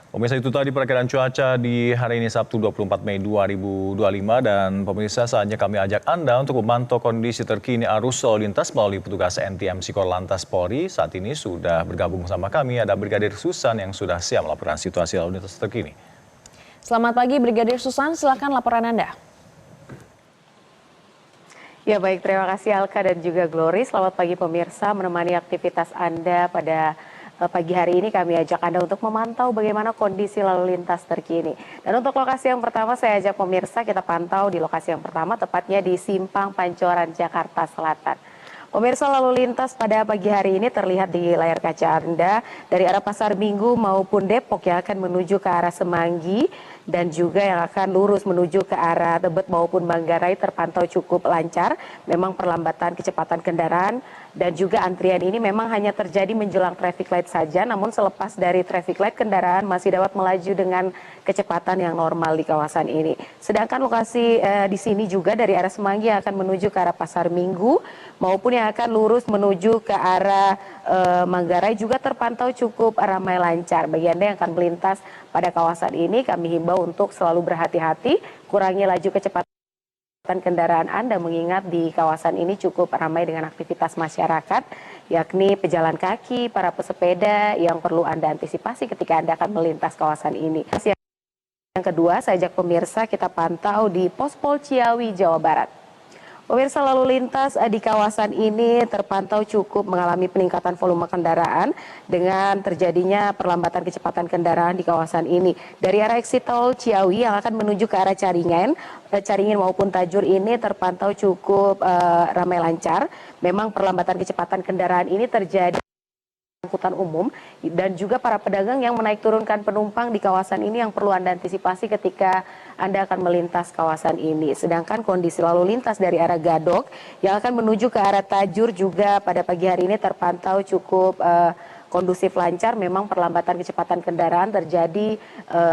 Pemirsa, itu tadi perakiraan cuaca di hari ini Sabtu 24 Mei 2025 dan pemirsa saatnya kami ajak Anda untuk memantau kondisi terkini arus lalu lintas melalui petugas NTMC Korlantas Polri. Saat ini sudah bergabung sama kami ada Brigadir Susan yang sudah siap melaporkan situasi lalu lintas terkini. Selamat pagi Brigadir Susan, silakan laporan Anda. Ya baik, terima kasih Alka dan juga Glory. Selamat pagi pemirsa, menemani aktivitas Anda pada pagi hari ini kami ajak Anda untuk memantau bagaimana kondisi lalu lintas terkini. Dan untuk lokasi yang pertama saya ajak pemirsa kita pantau di lokasi yang pertama, tepatnya di Simpang Pancoran, Jakarta Selatan. Pemirsa, lalu lintas pada pagi hari ini terlihat di layar kaca Anda dari arah Pasar Minggu maupun Depok yang akan menuju ke arah Semanggi dan juga yang akan lurus menuju ke arah Tebet maupun Manggarai terpantau cukup lancar. Memang perlambatan kecepatan kendaraan dan juga antrian ini memang hanya terjadi menjelang traffic light saja, namun selepas dari traffic light kendaraan masih dapat melaju dengan kecepatan yang normal di kawasan ini. Sedangkan lokasi di sini juga dari arah Semanggi yang akan menuju ke arah Pasar Minggu maupun yang akan lurus menuju ke arah Manggarai juga terpantau cukup ramai lancar. Bagi Anda yang akan melintas pada kawasan ini, kami himbau untuk selalu berhati-hati, kurangi laju kecepatan kendaraan Anda mengingat di kawasan ini cukup ramai dengan aktivitas masyarakat, yakni pejalan kaki, para pesepeda yang perlu Anda antisipasi ketika Anda akan melintas kawasan ini. Yang kedua, saya ajak pemirsa kita pantau di Pospol Ciawi, Jawa Barat. Pemirsa, lalu lintas di kawasan ini terpantau cukup mengalami peningkatan volume kendaraan dengan terjadinya perlambatan kecepatan kendaraan di kawasan ini. Dari arah exit tol Ciawi yang akan menuju ke arah Caringin maupun Tajur ini terpantau cukup ramai lancar. Memang perlambatan kecepatan kendaraan ini terjadi angkutan umum dan juga para pedagang yang menaik turunkan penumpang di kawasan ini yang perlu Anda antisipasi ketika Anda akan melintas kawasan ini. Sedangkan kondisi lalu lintas dari arah Gadok yang akan menuju ke arah Tajur juga pada pagi hari ini terpantau cukup kondusif lancar. Memang perlambatan kecepatan kendaraan terjadi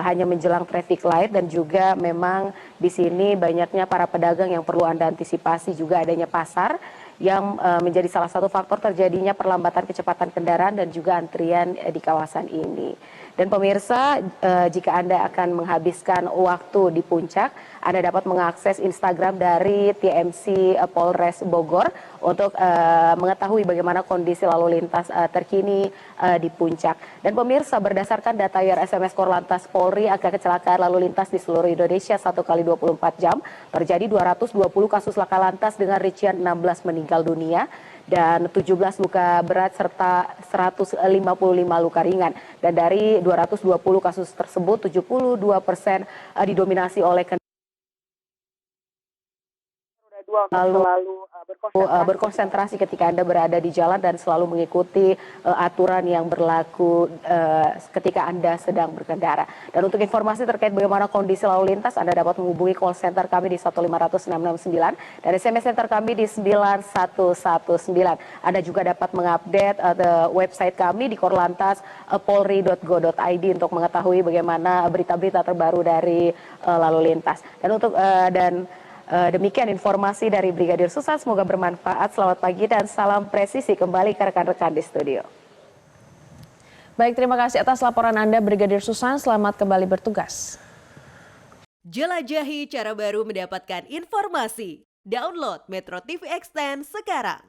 hanya menjelang traffic light dan juga memang di sini banyaknya para pedagang yang perlu Anda antisipasi, juga adanya pasar yang menjadi salah satu faktor terjadinya perlambatan kecepatan kendaraan dan juga antrian di kawasan ini. Dan pemirsa, jika Anda akan menghabiskan waktu di puncak, Anda dapat mengakses Instagram dari TMC Polres Bogor untuk mengetahui bagaimana kondisi lalu lintas terkini di puncak. Dan pemirsa, berdasarkan data SMS Korlantas Polri, angka kecelakaan lalu lintas di seluruh Indonesia 1 kali 24 jam terjadi 220 kasus laka lantas dengan rincian 16 meninggal dunia dan 17 luka berat serta 155 luka ringan. Dan dari 220 kasus tersebut 72% didominasi oleh selalu berkonsentrasi ketika Anda berada di jalan dan selalu mengikuti aturan yang berlaku ketika Anda sedang berkendara. Dan untuk informasi terkait bagaimana kondisi lalu lintas, Anda dapat menghubungi call center kami di 1500669 dan SMS center kami di 9119. Anda juga dapat mengupdate website kami di korlantas.polri.go.id untuk mengetahui bagaimana berita-berita terbaru dari lalu lintas. Dan demikian informasi dari Brigadir Susan, semoga bermanfaat. Selamat pagi dan salam presisi kembali ke rekan-rekan di studio. Baik, terima kasih atas laporan Anda Brigadir Susan, selamat kembali bertugas. Jelajahi cara baru mendapatkan informasi. Download Metro TV Extend sekarang.